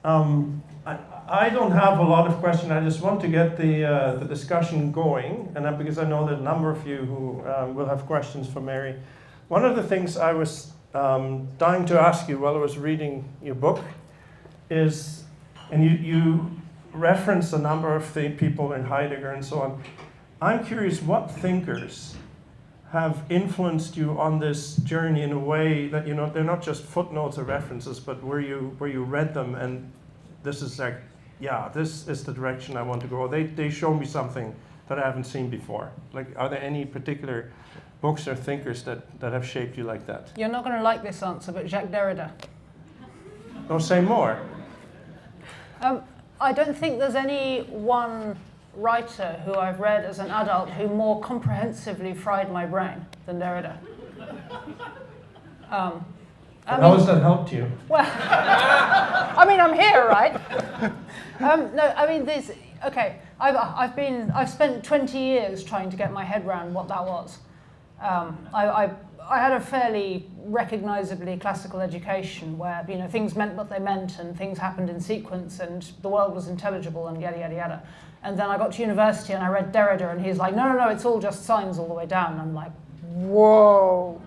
I don't have a lot of questions. I just want to get the discussion going, and because I know that a number of you who will have questions for Mary. One of the things I was dying to ask you while I was reading your book is, and you reference a number of the people in Heidegger and so on. I'm curious, what thinkers have influenced you on this journey in a way that, you know, they're not just footnotes or references, but where you read them and this is like, yeah, this is the direction I want to go. They show me something that I haven't seen before. Like, are there any particular books or thinkers that have shaped you like that? You're not going to like this answer, but Jacques Derrida. No, say more. I don't think there's any one writer who I've read as an adult who more comprehensively fried my brain than Derrida. How has that helped you? Well, I mean, I'm here, right? No, I mean, okay. I've spent 20 years trying to get my head around what that was. I had a fairly recognisably classical education where, you know, things meant what they meant and things happened in sequence and the world was intelligible and yada yada yada. And then I got to university and I read Derrida and he's like, no, it's all just signs all the way down. And I'm like, whoa.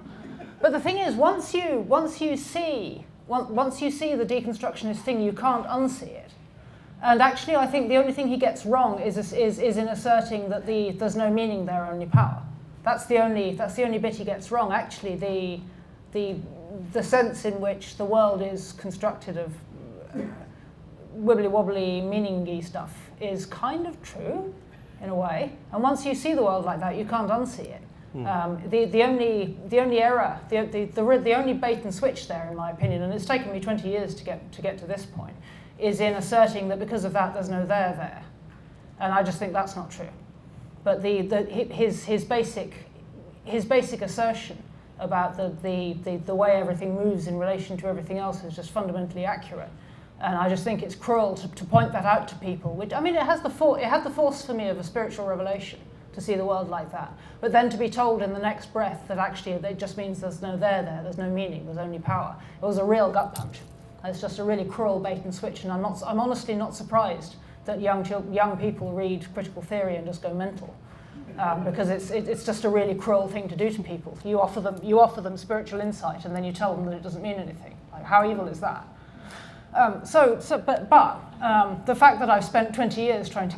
But the thing is, once you see the deconstructionist thing, you can't unsee it. And actually, I think the only thing he gets wrong is in asserting that there's no meaning there, only power. That's the only bit he gets wrong. Actually, the sense in which the world is constructed of wibbly wobbly, meaningy stuff is kind of true, in a way. And once you see the world like that, you can't unsee it. The only error, the only bait and switch there, in my opinion, and it's taken me 20 years to get to this point, is in asserting that because of that there's no there, and I just think that's not true. But his basic assertion about the way everything moves in relation to everything else is just fundamentally accurate, and I just think it's cruel to point that out to people. Which, I mean, it had the force for me of a spiritual revelation to see the world like that, but then to be told in the next breath that actually it just means there's no there's no meaning, there's only power. It was a real gut punch. It's just a really cruel bait and switch, and I'm honestly not surprised that young people read critical theory and just go mental, because it's just a really cruel thing to do to people. You offer them spiritual insight, and then you tell them that it doesn't mean anything. Like, how evil is that? But the fact that I've spent 20 years trying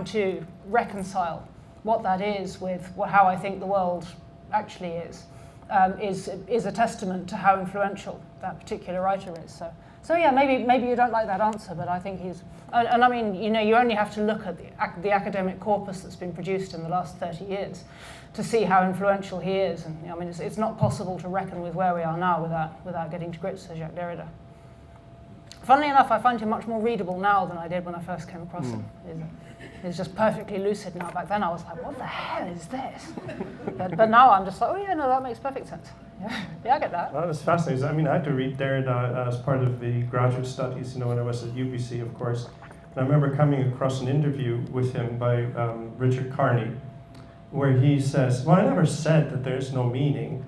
to reconcile what that is with how I think the world actually is a testament to how influential that particular writer is. So yeah, maybe you don't like that answer, but I think he's. And I mean, you know, you only have to look at the academic corpus that's been produced in the last 30 years to see how influential he is. And you know, I mean, it's not possible to reckon with where we are now without getting to grips with Jacques Derrida. Funnily enough, I find him much more readable now than I did when I first came across him. He's just perfectly lucid now. Back then I was like, what the hell is this? But now I'm just like, oh yeah, no, that makes perfect sense. Yeah, I get that. Well, it's fascinating. I mean, I had to read Derrida as part of the graduate studies, you know, when I was at UBC, of course. And I remember coming across an interview with him by Richard Carney, where he says, well, I never said that there's no meaning.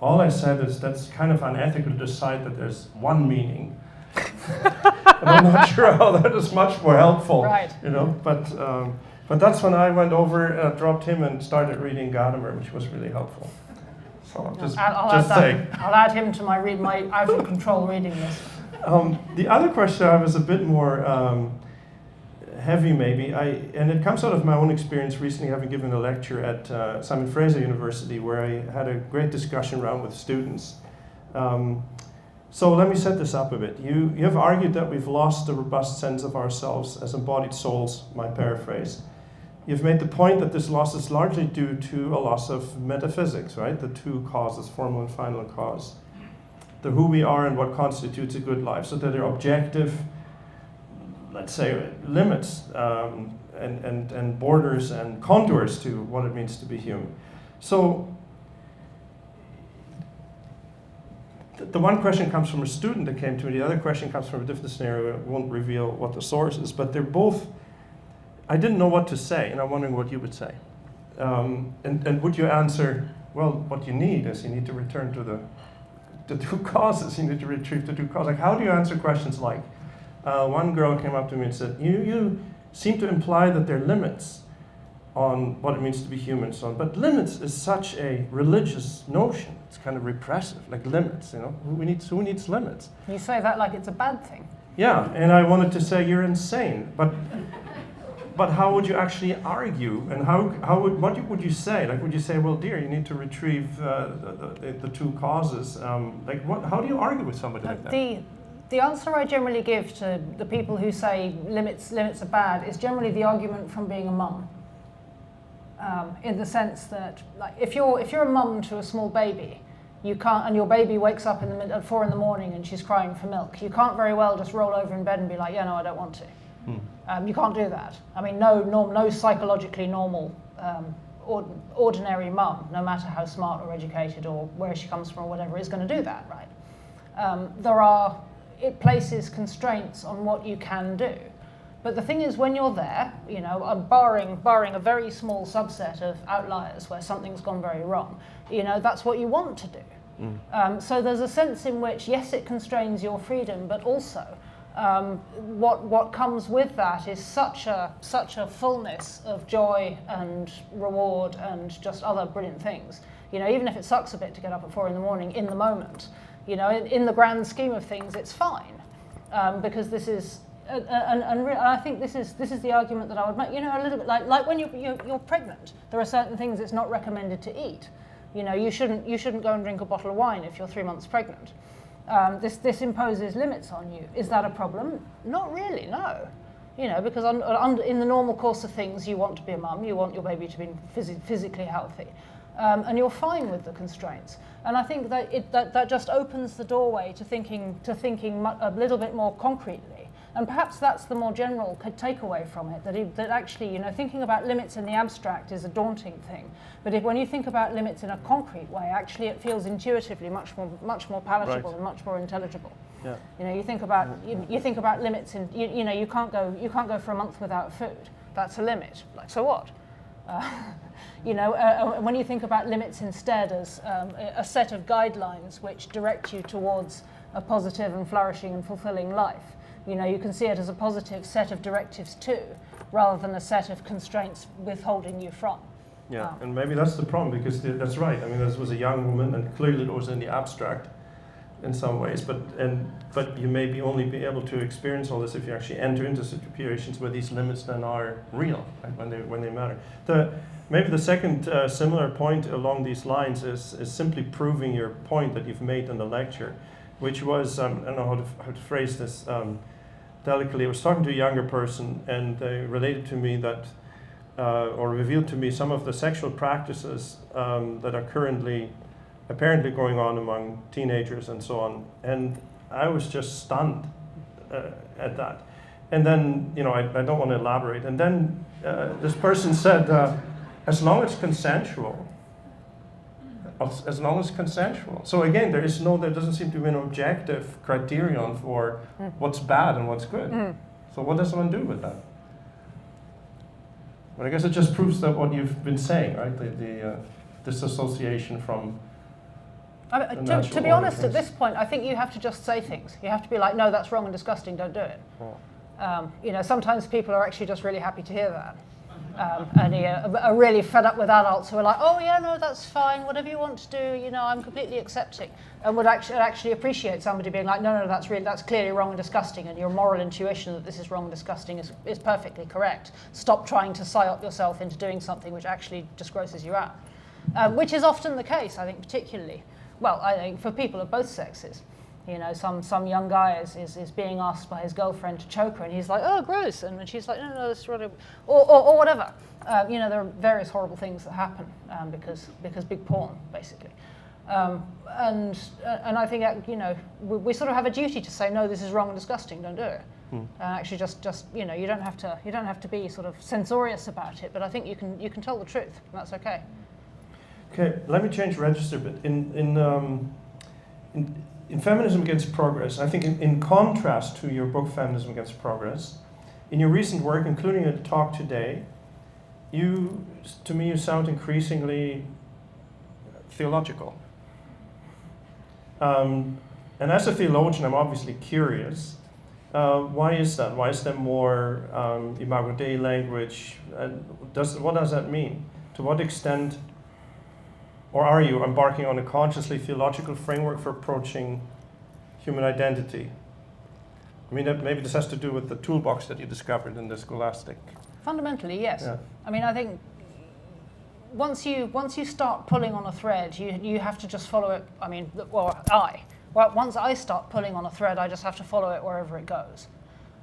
All I said is that's kind of unethical to decide that there's one meaning. And I'm not sure how that is much more helpful, right. You know. But that's when I went over, dropped him, and started reading Gadamer, which was really helpful. So I'll add him to my out of control reading list. The other question I was a bit more heavy, maybe, and it comes out of my own experience recently, having given a lecture at Simon Fraser University, where I had a great discussion round with students. So let me set this up a bit. You have argued that we've lost the robust sense of ourselves as embodied souls, my paraphrase. You've made the point that this loss is largely due to a loss of metaphysics, right? The two causes, formal and final cause. The who we are and what constitutes a good life. So that there are objective, let's say, limits and borders and contours to what it means to be human. So the one question comes from a student that came to me, the other question comes from a different scenario. I won't reveal what the source is, but they're both, I didn't know what to say, and I'm wondering what you would say. And would you answer, well, what you need is you need to return to the two causes. You need to retrieve the two causes. Like, how do you answer questions like, one girl came up to me and said, you seem to imply that there are limits on what it means to be human and so on. But limits is such a religious notion. It's kind of repressive, like limits, you know. Who needs limits? You say that like it's a bad thing. Yeah, and I wanted to say you're insane. But how would you actually argue? And what would you say? Like, would you say, well, dear, you need to retrieve the two causes? How do you argue with somebody like that? The answer I generally give to the people who say limits are bad is generally the argument from being a mum. In the sense that, like, if you're a mum to a small baby, you can't, and your baby wakes up at 4 in the morning and she's crying for milk, you can't very well just roll over in bed and be like, yeah, no, I don't want to. You can't do that. I mean, no psychologically normal, ordinary mum, no matter how smart or educated or where she comes from or whatever, is going to do that, right? It places constraints on what you can do. But the thing is, when you're there, you know, barring a very small subset of outliers where something's gone very wrong, you know, that's what you want to do. So there's a sense in which, yes, it constrains your freedom, but also what comes with that is such a fullness of joy and reward and just other brilliant things. You know, even if it sucks a bit to get up at 4 in the morning in the moment, you know, in the grand scheme of things, it's fine, because this is. And I think this is the argument that I would make. You know, a little bit like when you're pregnant, there are certain things it's not recommended to eat. You know, you shouldn't go and drink a bottle of wine if you're 3 months pregnant. This imposes limits on you. Is that a problem? Not really, no. You know, because in the normal course of things, you want to be a mum, you want your baby to be physically healthy, and you're fine with the constraints. And I think that just opens the doorway to thinking a little bit more concretely. And perhaps that's the more general takeaway from it, that actually, you know, thinking about limits in the abstract is a daunting thing. But when you think about limits in a concrete way, actually it feels intuitively much more palatable, right, and much more intelligible. Yeah. You know, you think about limits in, you know, you can't go for a month without food. That's a limit. Like, so what? You know, when you think about limits instead as a set of guidelines which direct you towards a positive and flourishing and fulfilling life, you know, you can see it as a positive set of directives too, rather than a set of constraints withholding you from. Yeah, and maybe that's the problem, because that's right. I mean, this was a young woman, and clearly it was in the abstract in some ways, but you may only be able to experience all this if you actually enter into situations where these limits then are real, right, when they matter. Maybe the second similar point along these lines is simply proving your point that you've made in the lecture, which was, I don't know how to phrase this delicately. I was talking to a younger person, and they related to me that, or revealed to me some of the sexual practices that are currently apparently going on among teenagers and so on. And I was just stunned at that. And then, you know, I don't want to elaborate. And then this person said, as long as consensual. As long as consensual. So again, there doesn't seem to be an objective criterion for what's bad and what's good. So what does one do with that? But I guess it just proves that what you've been saying, right? The disassociation from. To be honest, at this point, I think you have to just say things. You have to be like, no, that's wrong and disgusting. Don't do it. Oh. You know, sometimes people are actually just really happy to hear that. And are really fed up with adults who are like, oh yeah, no, that's fine, whatever you want to do, you know, I'm completely accepting, and would actually appreciate somebody being like, no, that's clearly wrong and disgusting, and your moral intuition that this is wrong and disgusting is perfectly correct. Stop trying to psyop yourself into doing something which actually just grosses you out, which is often the case, I think, particularly, well, I think for people of both sexes. You know, some young guy is being asked by his girlfriend to choke her, and he's like, oh, gross, and she's like, no, that's really, or whatever. You know, there are various horrible things that happen because big porn, basically. And I think, you know, we sort of have a duty to say, no, this is wrong and disgusting, don't do it. Actually, just you know, you don't have to be sort of censorious about it, but I think you can tell the truth, and that's okay. Okay, let me change register a bit. In Feminism Against Progress, I think in contrast to your book, Feminism Against Progress, in your recent work, including a talk today, to me, you sound increasingly theological. And as a theologian, I'm obviously curious. Why is that? Why is there more Imago Dei language? What does that mean? To what extent, or are you embarking on a consciously theological framework for approaching human identity? I mean, maybe this has to do with the toolbox that you discovered in the scholastic. Fundamentally, yes. Yeah. I mean, I think once you start pulling on a thread, you have to just follow it. I mean, once I start pulling on a thread, I just have to follow it wherever it goes.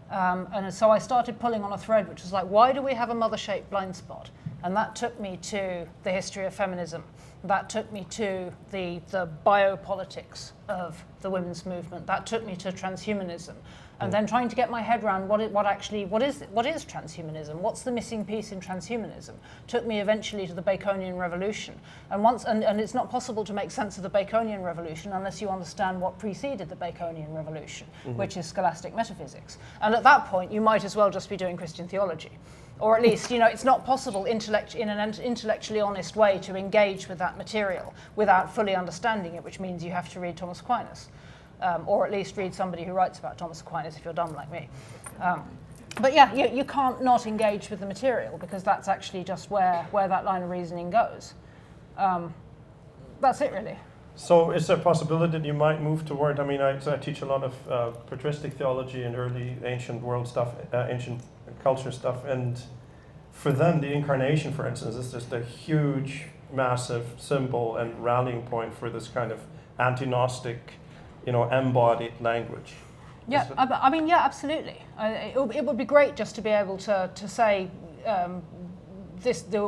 And so I started pulling on a thread, which was like, why do we have a mother-shaped blind spot? And that took me to the history of feminism. That took me to the biopolitics of the women's movement. That took me to transhumanism. And then trying to get my head around what is transhumanism? What's the missing piece in transhumanism? Took me eventually to the Baconian Revolution. And it's not possible to make sense of the Baconian Revolution unless you understand what preceded the Baconian Revolution, which is scholastic metaphysics. And at that point, you might as well just be doing Christian theology. Or at least, it's not possible in an intellectually honest way to engage with that material without fully understanding it, which means you have to read Thomas Aquinas. Or at least read somebody who writes about Thomas Aquinas if you're dumb like me. But yeah, you can't not engage with the material because that's actually just where that line of reasoning goes. That's it, really. So is there a possibility that you might move toward, I teach a lot of patristic theology and early ancient world stuff, ancient culture stuff, and for them the incarnation, for instance, is just a huge, massive symbol and rallying point for this kind of anti-Gnostic, embodied language. Yeah, yeah, absolutely. It would be great just to be able to say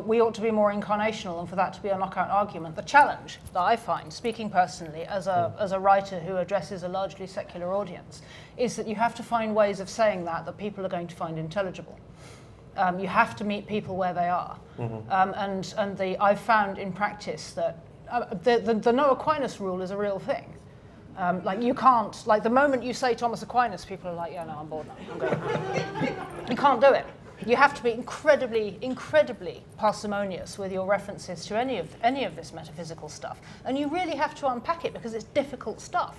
we ought to be more incarnational, and for that to be a knockout argument. The challenge that I find, speaking personally as a writer who addresses a largely secular audience, is that you have to find ways of saying that people are going to find intelligible. You have to meet people where they are, I've found in practice that the no Aquinas rule is a real thing. You can't, the moment you say Thomas Aquinas, people are like, yeah, no, I'm bored now, I'm going. You can't do it. You have to be incredibly, incredibly parsimonious with your references to any of this metaphysical stuff. And you really have to unpack it because it's difficult stuff.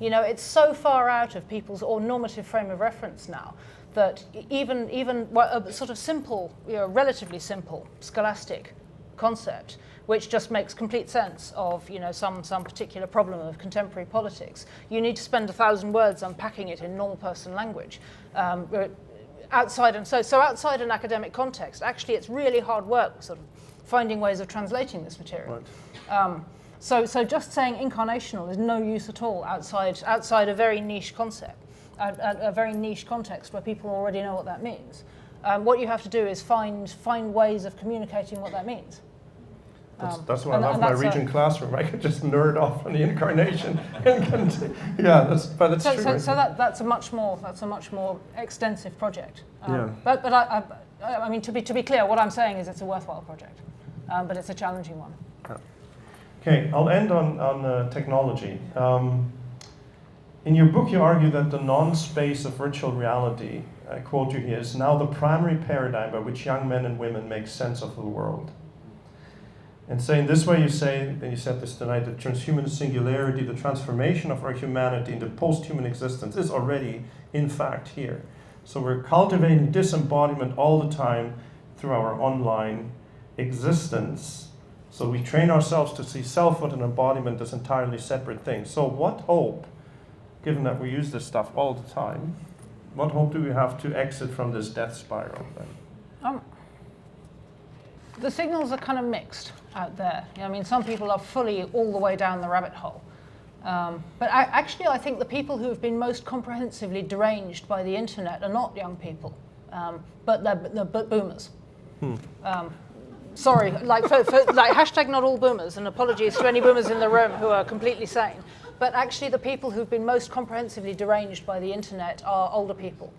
It's so far out of people's normative frame of reference now that even a sort of simple, relatively simple scholastic concept, which just makes complete sense of some particular problem of contemporary politics. You need to spend 1,000 words unpacking it in normal person language. Outside an academic context, actually it's really hard work sort of finding ways of translating this material. Right. So just saying incarnational is no use at all outside a very niche concept, a very niche context where people already know what that means. What you have to do is find ways of communicating what that means. That's why I love my Regent classroom. I could just nerd off on the incarnation. But it's true. So that's a much more extensive project. But I mean, to be clear, what I'm saying is it's a worthwhile project, but it's a challenging one. Okay, I'll end on technology. In your book, you argue that the non-space of virtual reality, I quote you here, is now the primary paradigm by which young men and women make sense of the world. And in this way, you say, and you said this tonight, the transhuman singularity, the transformation of our humanity into post-human existence is already, in fact, here. So we're cultivating disembodiment all the time through our online existence. So we train ourselves to see selfhood and embodiment as entirely separate things. So what hope, given that we use this stuff all the time, what hope do we have to exit from this death spiral then? The signals are kind of mixed out there. Some people are fully all the way down the rabbit hole. But I think the people who have been most comprehensively deranged by the internet are not young people, but boomers. Sorry, hashtag not all boomers, and apologies to any boomers in the room who are completely sane. But actually the people who've been most comprehensively deranged by the internet are older people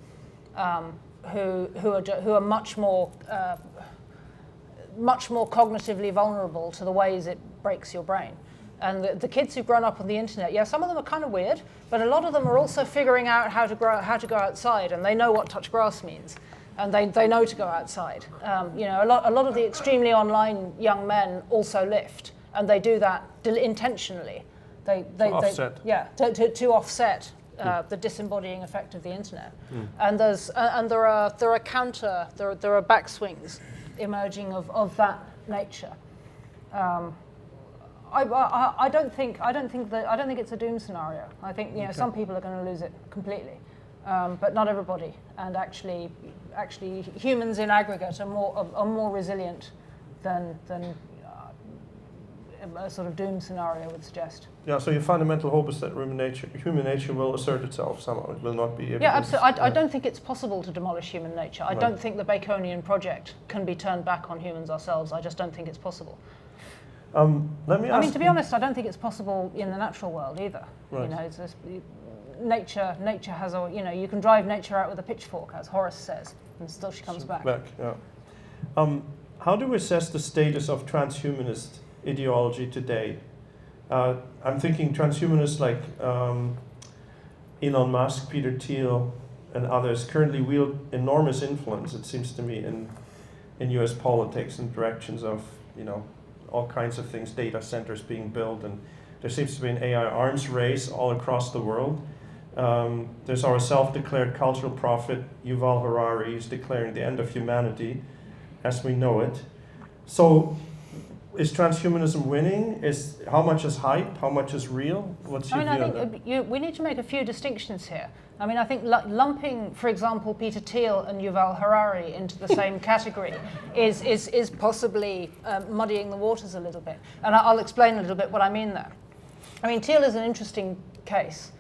who are much more cognitively vulnerable to the ways it breaks your brain. And the kids who've grown up on the internet, some of them are kind of weird, but a lot of them are also figuring out how to go outside, and they know what touch grass means, and they know to go outside. A lot of the extremely online young men also lift, and they do that intentionally. offset. To offset the disembodying effect of the internet. And there are backswings emerging of that nature. I don't think it's a doom scenario. I think some people are going to lose it completely, but not everybody. And actually humans in aggregate are more resilient than a sort of doom scenario would suggest. Yeah, so your fundamental hope is that human nature will assert itself somehow. It will not be able to... Yeah, absolutely. I don't think it's possible to demolish human nature. I don't think the Baconian project can be turned back on humans ourselves. I just don't think it's possible. Let me ask... to be honest, I don't think it's possible in the natural world either. Right. It's just, nature has a... you can drive nature out with a pitchfork, as Horace says, and still she comes back. Yeah. How do we assess the status of transhumanist ideology today? I'm thinking transhumanists like Elon Musk, Peter Thiel, and others currently wield enormous influence, it seems to me, in U.S. politics and directions of, all kinds of things, data centers being built, and there seems to be an AI arms race all across the world. There's our self-declared cultural prophet, Yuval Harari, who's declaring the end of humanity as we know it. So, is transhumanism winning? How much is hype? How much is real? What's your view on that? I think we need to make a few distinctions here. I think lumping, for example, Peter Thiel and Yuval Harari into the same category is possibly muddying the waters a little bit. And I'll explain a little bit what I mean there. Thiel is an interesting case.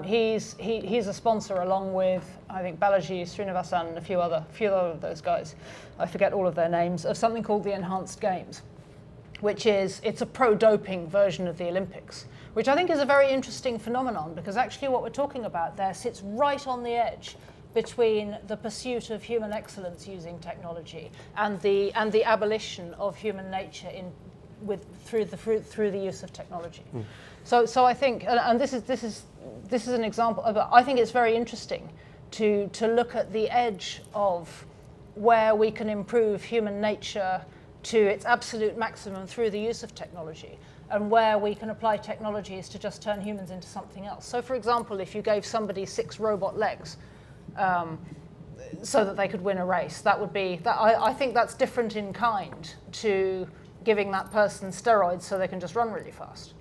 He's a sponsor along with, I think, Balaji Srinivasan and a few other of those guys. I forget all of their names, of something called the Enhanced Games, it's a pro-doping version of the Olympics, which I think is a very interesting phenomenon, because actually what we're talking about there sits right on the edge between the pursuit of human excellence using technology and the abolition of human nature through the use of technology. So I think, and this is an example, but I think it's very interesting to look at the edge of where we can improve human nature to its absolute maximum through the use of technology, and where we can apply technologies to just turn humans into something else. So, for example, if you gave somebody 6 robot legs so that they could win a race, I think that's different in kind to giving that person steroids so they can just run really fast.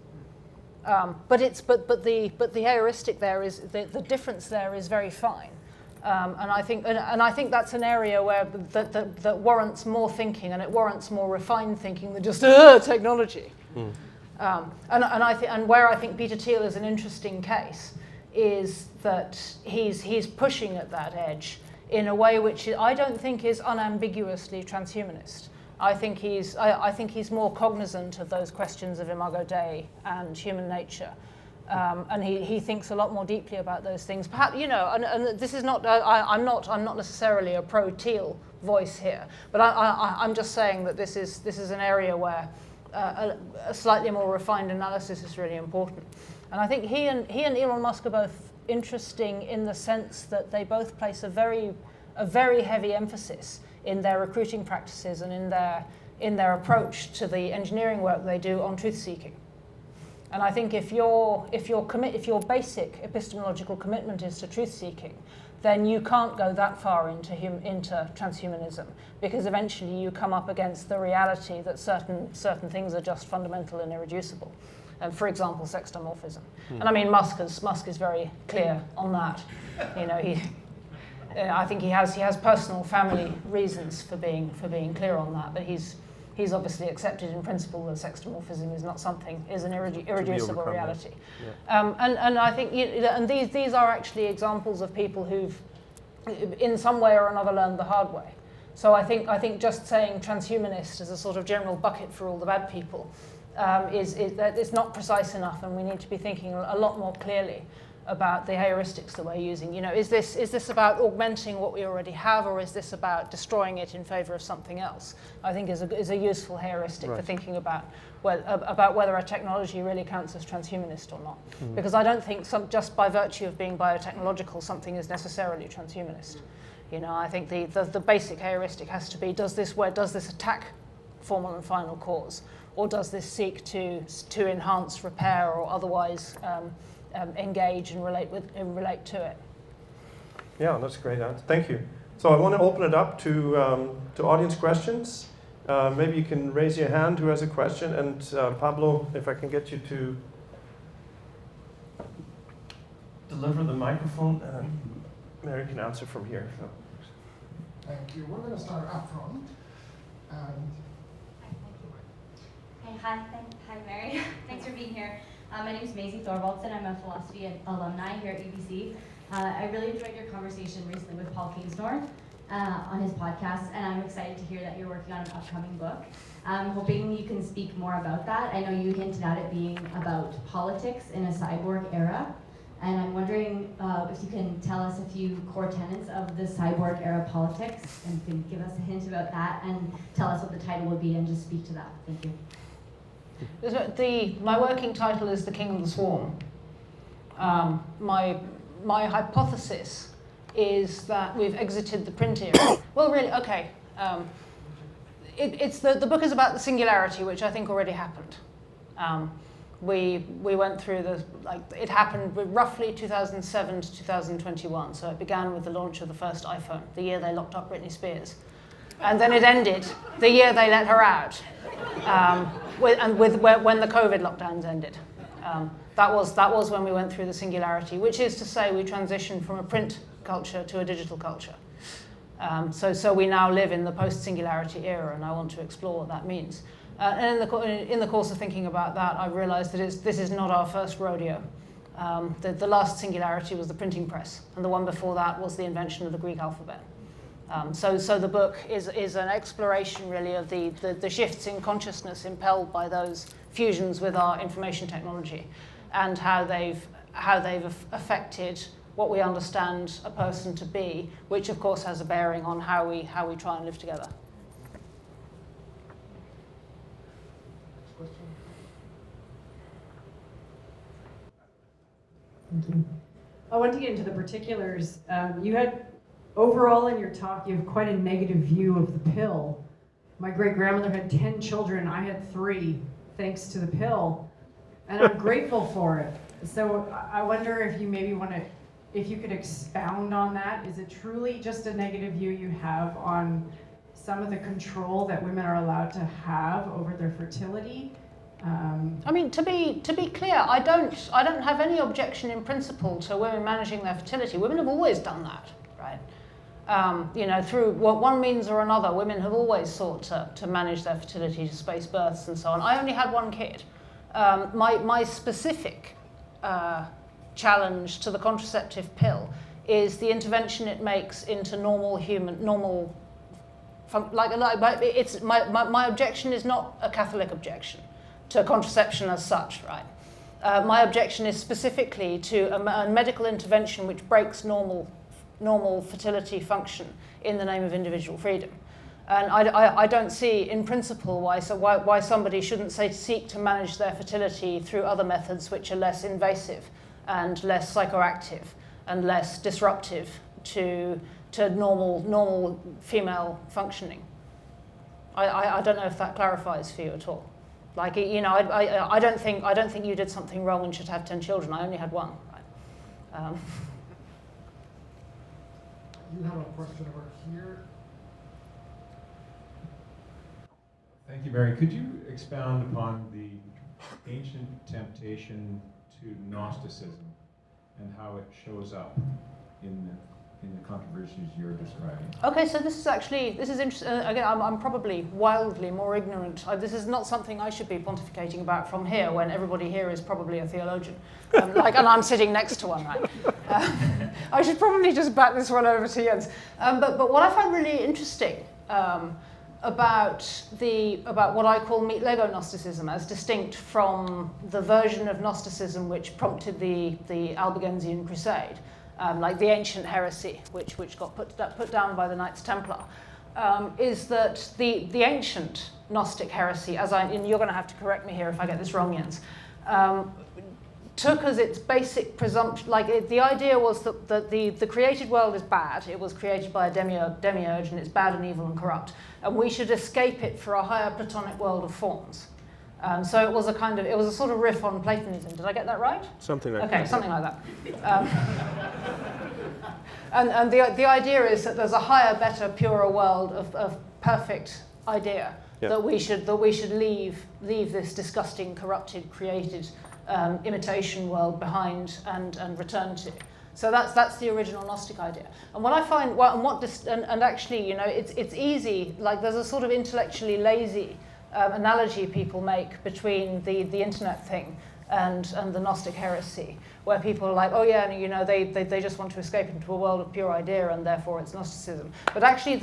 But the heuristic there is the difference there is very fine. And I think that's an area where that warrants more thinking, and it warrants more refined thinking than just technology. And where I think Peter Thiel is an interesting case is that he's pushing at that edge in a way which I don't think is unambiguously transhumanist. I think he's more cognizant of those questions of Imago Dei and human nature. And he thinks a lot more deeply about those things. Perhaps, and this is not. I'm not necessarily a pro-Thiel voice here, but I'm just saying that this is an area where a slightly more refined analysis is really important. And I think he and Elon Musk are both interesting in the sense that they both place a very heavy emphasis in their recruiting practices and in their approach to the engineering work they do on truth seeking. And I think if your basic epistemological commitment is to truth seeking, then you can't go that far into transhumanism, because eventually you come up against the reality that certain things are just fundamental and irreducible. And for example, sex dimorphism. And Musk is very clear on that. I think he has personal family reasons for being clear on that, but he's obviously accepted in principle that sex dimorphism is an irreducible reality. Yeah. And I think, and these are actually examples of people who've, in some way or another, learned the hard way. So I think just saying transhumanist as a sort of general bucket for all the bad people is not precise enough, and we need to be thinking a lot more clearly about the heuristics that we're using. Is this about augmenting what we already have, or is this about destroying it in favor of something else? I think is a useful heuristic for thinking about whether a technology really counts as transhumanist or not. Because I don't think just by virtue of being biotechnological something is necessarily transhumanist. I think the basic heuristic has to be, does this attack formal and final cause, or does this seek to enhance, repair, or otherwise engage and relate to it? Yeah, that's a great answer. Thank you. So I want to open it up to audience questions. Maybe you can raise your hand who has a question, and Pablo, if I can get you to deliver the microphone, and Mary can answer from here. So. Thank you. We're going to start up front. Hi, Mary. Thanks for being here. My name is Maisie Thorvaldsen. I'm a philosophy alumni here at UBC. I really enjoyed your conversation recently with Paul Kingsnorth on his podcast, and I'm excited to hear that you're working on an upcoming book. I'm hoping you can speak more about that. I know you hinted at it being about politics in a cyborg era, and I'm wondering if you can tell us a few core tenets of the cyborg era politics, and you can give us a hint about that, and tell us what the title would be, and just speak to that. Thank you. My working title is The King of the Swarm. My hypothesis is that we've exited the print era. Well, really, okay. The book is about the singularity, which I think already happened. We went through it happened roughly 2007 to 2021. So it began with the launch of the first iPhone, the year they locked up Britney Spears. And then it ended the year they let her out, when the COVID lockdowns ended. That was when we went through the singularity, which is to say we transitioned from a print culture to a digital culture. So we now live in the post-singularity era, and I want to explore what that means. And in the course of thinking about that, I realized that this is not our first rodeo. The last singularity was the printing press, and the one before that was the invention of the Greek alphabet. So the book is an exploration, really, of the shifts in consciousness impelled by those fusions with our information technology, and how they've affected what we understand a person to be, which of course has a bearing on how we try and live together. Next question. Thank you. I want to get into the particulars. You had, overall in your talk, you have quite a negative view of the pill. My great-grandmother had 10 children, I had 3, thanks to the pill. And I'm grateful for it. So I wonder if you maybe if you could expound on that. Is it truly just a negative view you have on some of the control that women are allowed to have over their fertility? I mean, to be clear, I don't have any objection in principle to women managing their fertility. Women have always done that, right? Through one means or another, women have always sought to manage their fertility, to space births and so on. I only had 1 kid. My specific challenge to the contraceptive pill is the intervention it makes into my objection is not a Catholic objection to contraception as such, right? My objection is specifically to a medical intervention which breaks normal fertility function in the name of individual freedom. And I don't see, in principle, why somebody shouldn't seek to manage their fertility through other methods which are less invasive and less psychoactive and less disruptive to normal female functioning. I don't know if that clarifies for you at all. Like, I don't think you did something wrong and should have 10 children. I only had 1. Right? You have a question over here. Thank you, Mary. Could you expound upon the ancient temptation to Gnosticism and how it shows up in the controversies you're describing? Okay, so this is interesting. Again, I'm probably wildly more ignorant. This is not something I should be pontificating about from here, when everybody here is probably a theologian, and I'm sitting next to one, right? I should probably just bat this one over to Jens. But what I find really interesting about what I call meat Lego Gnosticism, as distinct from the version of Gnosticism which prompted the Albigensian Crusade, like the ancient heresy, which got put down by the Knights Templar, is that the ancient Gnostic heresy, and you're going to have to correct me here if I get this wrong, Jens, took as its basic presumption, the idea was that the created world is bad. It was created by a demiurge, and it's bad and evil and corrupt, and we should escape it for a higher Platonic world of forms. So it was a sort of riff on Platonism. Did I get that right? Something like that. Okay, something like that. And the idea is that there's a higher, better, purer world of perfect idea that we should leave this disgusting, corrupted, created imitation world behind and return to. So that's the original Gnostic idea. And what I find, and actually, you know, it's easy. Like there's a sort of intellectually lazy analogy people make between the internet thing and the Gnostic heresy, where people are like, oh yeah, you know, they just want to escape into a world of pure idea and therefore it's Gnosticism. But actually,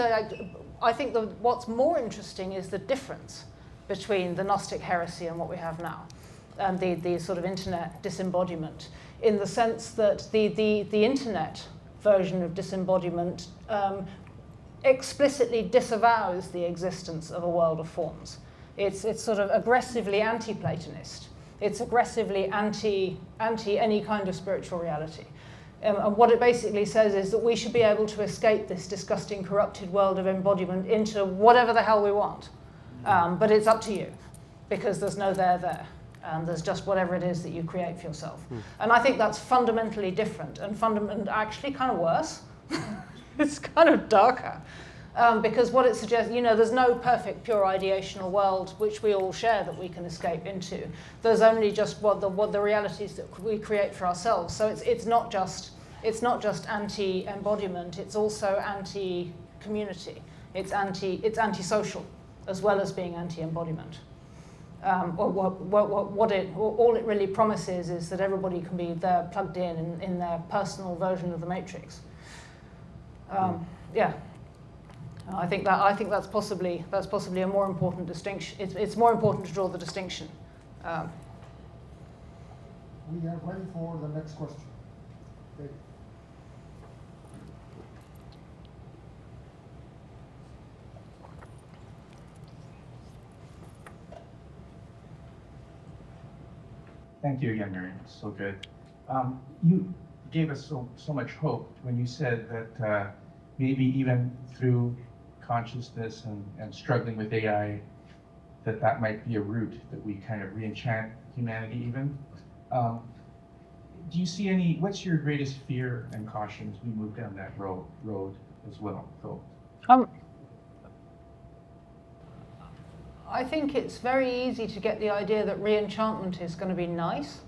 I think what's more interesting is the difference between the Gnostic heresy and what we have now, and the sort of internet disembodiment, in the sense that the internet version of disembodiment explicitly disavows the existence of a world of forms. It's sort of aggressively anti-Platonist. It's aggressively anti any kind of spiritual reality. And what it basically says is that we should be able to escape this disgusting, corrupted world of embodiment into whatever the hell we want. But it's up to you, because there's no there. There's just whatever it is that you create for yourself. And I think that's fundamentally different and actually kind of worse. It's kind of darker. Because what it suggests, you know, there's no perfect, pure ideational world which we all share that we can escape into. There's only just what the realities that we create for ourselves. So it's not just anti-embodiment. It's also anti-community. It's anti-social as well as being anti-embodiment. All it really promises is that everybody can be there plugged in their personal version of the matrix. Yeah. I think that's possibly a more important distinction. It's more important to draw the distinction. We are ready for the next question. David. Thank you again, Mary. It's so good. You gave us so much hope when you said that maybe even through consciousness and struggling with AI, that might be a route that we kind of re-enchant humanity even. Do you see what's your greatest fear and caution as we move down that road as well, Phil? I think it's very easy to get the idea that re-enchantment is going to be nice.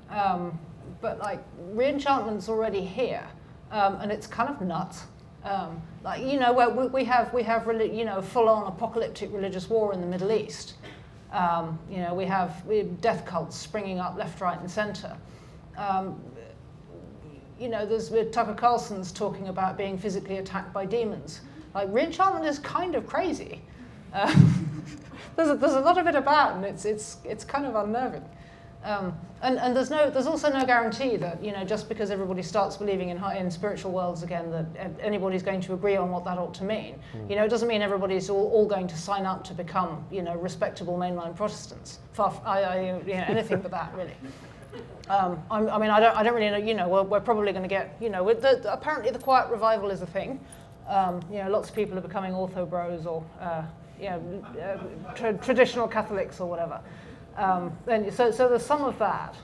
But like, re-enchantment's already here, and it's kind of nuts. Like, you know, where we have full-on apocalyptic religious war in the Middle East. You know, we have death cults springing up left, right, and centre. You know, there's Tucker Carlson's talking about being physically attacked by demons. Like, re-enchantment is kind of crazy. There's a lot of it about, and it's kind of unnerving. And there's also no guarantee that, you know, just because everybody starts believing in spiritual worlds again, that anybody's going to agree on what that ought to mean. You know, it doesn't mean everybody's all going to sign up to become, you know, respectable mainline Protestants. Anything but that, really. I mean, I don't really know. You know, we're probably going to get, you know, apparently the quiet revival is a thing. You know, lots of people are becoming ortho bros or traditional Catholics or whatever. And so there's some of that,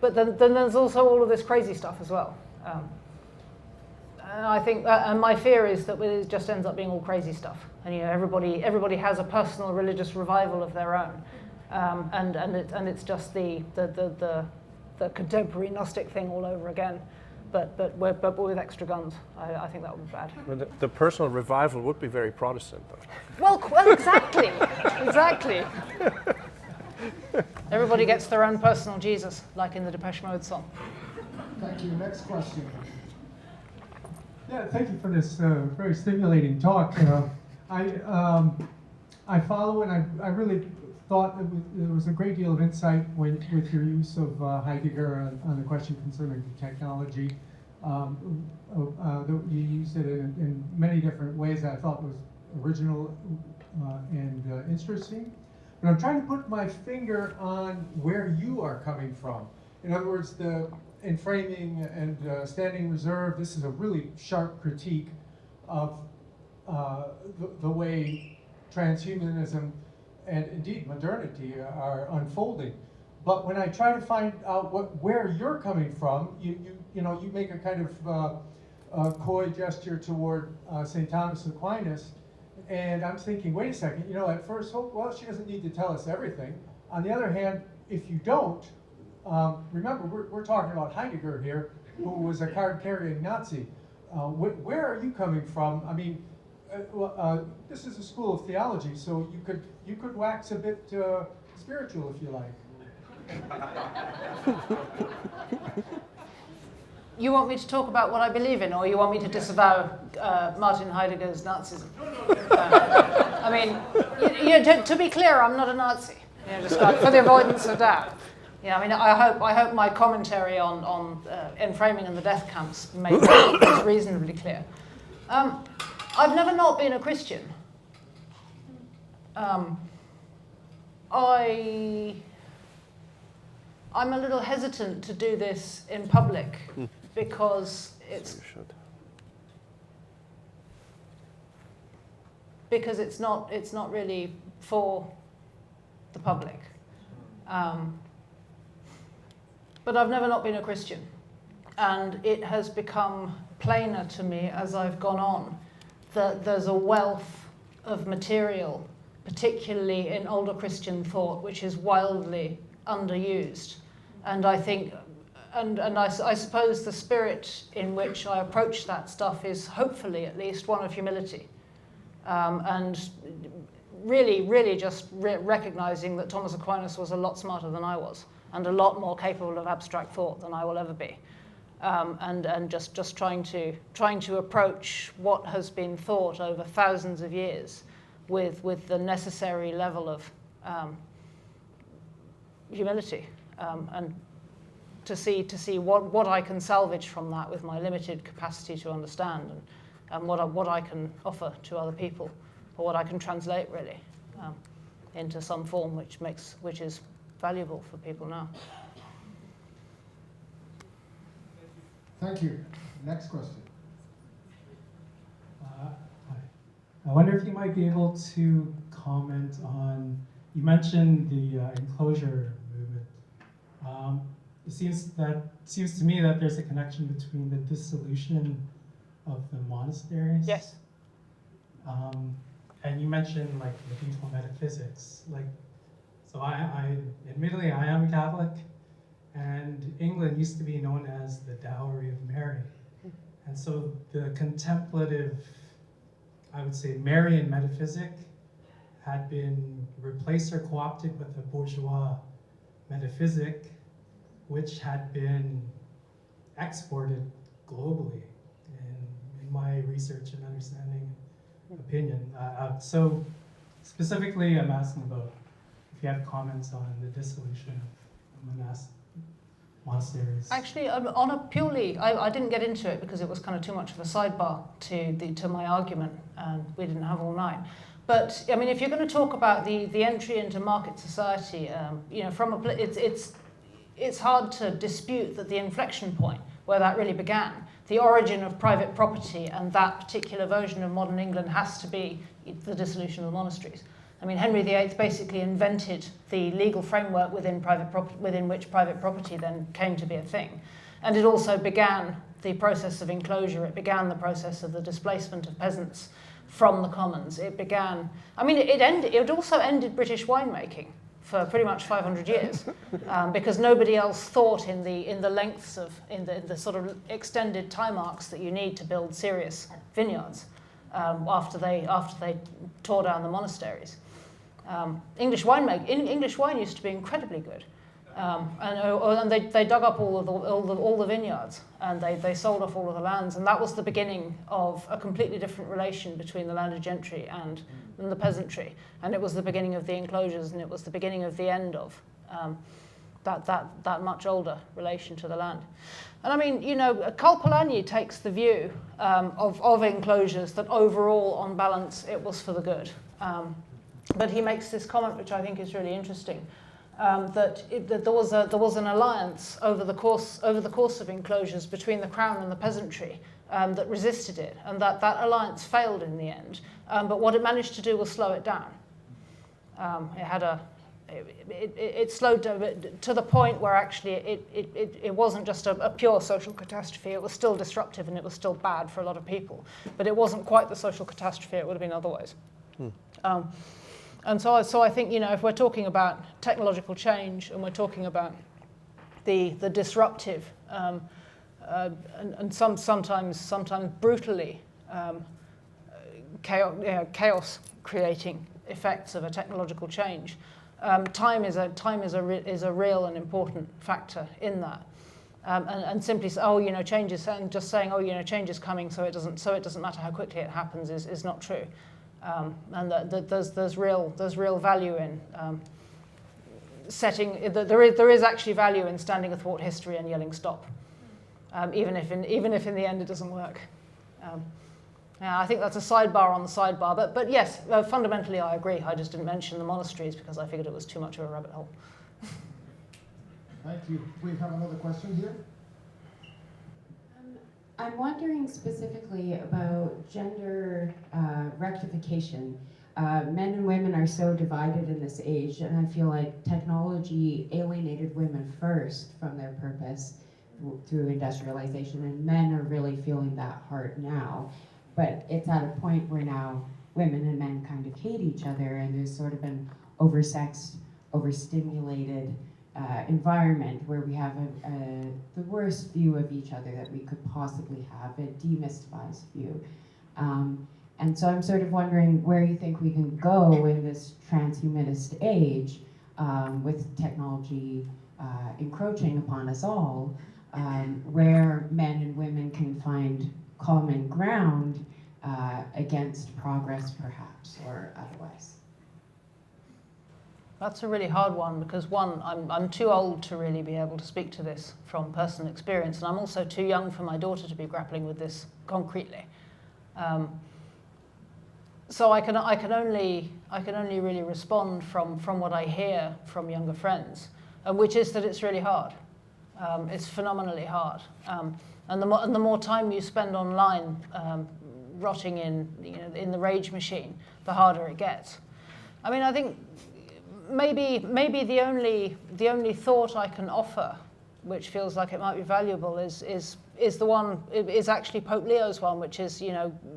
but then there's also all of this crazy stuff as well. And I think, and my fear is that it just ends up being all crazy stuff, and you know, everybody has a personal religious revival of their own, and it's just the contemporary Gnostic thing all over again. But with extra guns. I think that would be bad. But the personal revival would be very Protestant, though. Well, exactly, exactly. Everybody gets their own personal Jesus, like in the Depeche Mode song. Thank you. Next question. Yeah, thank you for this very stimulating talk. I follow and I really thought there was a great deal of insight with your use of Heidegger on the question concerning technology. You used it in many different ways that I thought was original and interesting. But I'm trying to put my finger on where you are coming from. In other words, in framing and standing reserve, this is a really sharp critique of the way transhumanism and indeed modernity are unfolding. But when I try to find out where you're coming from, you make a kind of coy gesture toward St. Thomas Aquinas, and I'm thinking, wait a second, at first, well, she doesn't need to tell us everything. On the other hand, if you don't, remember, we're talking about Heidegger here, who was a card-carrying Nazi. Where are you coming from? I mean, this is a school of theology, so you could wax a bit spiritual if you like. You want me to talk about what I believe in, or you want me to disavow Martin Heidegger's Nazism? I mean, to be clear, I'm not a Nazi. Just for the avoidance of doubt. I mean, I hope my commentary on enframing and the death camps made it reasonably clear. I've never not been a Christian. I'm a little hesitant to do this in public because it's not really for the public. But I've never not been a Christian, and it has become plainer to me as I've gone on that there's a wealth of material, particularly in older Christian thought, which is wildly underused. And I think, and I suppose the spirit in which I approach that stuff is hopefully at least one of humility. And really just recognizing that Thomas Aquinas was a lot smarter than I was, and a lot more capable of abstract thought than I will ever be. And just trying to approach what has been thought over thousands of years with the necessary level of humility, and to see what I can salvage from that with my limited capacity to understand, and what I can offer to other people, or what I can translate really into some form which is valuable for people now. Thank you. Next question. Hi. I wonder if you might be able to comment on, you mentioned the enclosure movement. It seems to me that there's a connection between the dissolution of the monasteries. Yes. And you mentioned like medieval metaphysics. So I admittedly I am Catholic, and England used to be known as the Dowry of Mary. And so the contemplative, I would say, Marian metaphysic had been replaced or co-opted with a bourgeois metaphysic, which had been exported globally in my research and understanding and opinion. So specifically, I'm asking about if you have comments on the dissolution of monasteries. Actually, on a purely, I didn't get into it because it was kind of too much of a sidebar to my argument, and we didn't have all night. But I mean, if you're going to talk about the entry into market society, it's hard to dispute that the inflection point where that really began, the origin of private property and that particular version of modern England, has to be the dissolution of the monasteries. I mean, Henry VIII basically invented the legal framework within which private property then came to be a thing. And it also began the process of enclosure. It began the process of the displacement of peasants from the commons. It began, I mean, it also ended British winemaking for pretty much 500 years, because nobody else thought in the lengths of, in the sort of extended time arcs that you need to build serious vineyards after they tore down the monasteries. English wine used to be incredibly good, and they dug up all the vineyards, and they sold off all of the lands, and that was the beginning of a completely different relation between the landed gentry and the peasantry, and it was the beginning of the enclosures, and it was the beginning of the end of that much older relation to the land. And I mean, Karl Polanyi takes the view of enclosures that overall, on balance, it was for the good. But he makes this comment, which I think is really interesting, that there was an alliance over the course of enclosures between the crown and the peasantry that resisted it, and that alliance failed in the end. But what it managed to do was slow it down. It slowed down to the point where actually it wasn't just a pure social catastrophe. It was still disruptive and it was still bad for a lot of people. But it wasn't quite the social catastrophe it would have been otherwise. And so I think, if we're talking about technological change and we're talking about the disruptive and sometimes brutally chaos creating effects of a technological change, time is a real and important factor in that. And simply say, change is, and just saying, change is coming, so it doesn't matter how quickly it happens is not true. And that there's real value in there is actually value in standing athwart history and yelling stop, even if in the end it doesn't work. I think that's a sidebar on the sidebar, but yes, fundamentally I agree. I just didn't mention the monasteries because I figured it was too much of a rabbit hole. Thank you. We have another question here. I'm wondering specifically about gender rectification. Men and women are so divided in this age, and I feel like technology alienated women first from their purpose through industrialization, and men are really feeling that hard now. But it's at a point where now women and men kind of hate each other, and there's sort of an oversexed, overstimulated environment where we have the worst view of each other that we could possibly have, a demystified view. And so I'm sort of wondering where you think we can go in this transhumanist age with technology encroaching upon us all, where men and women can find common ground against progress, perhaps, or otherwise. That's a really hard one because I'm too old to really be able to speak to this from personal experience, and I'm also too young for my daughter to be grappling with this concretely. So I can only really respond from what I hear from younger friends, which is that it's really hard. It's phenomenally hard, and the more time you spend online, rotting in the rage machine, the harder it gets. I mean, I think maybe the only thought I can offer, which feels like it might be valuable, is actually Pope Leo's one, which is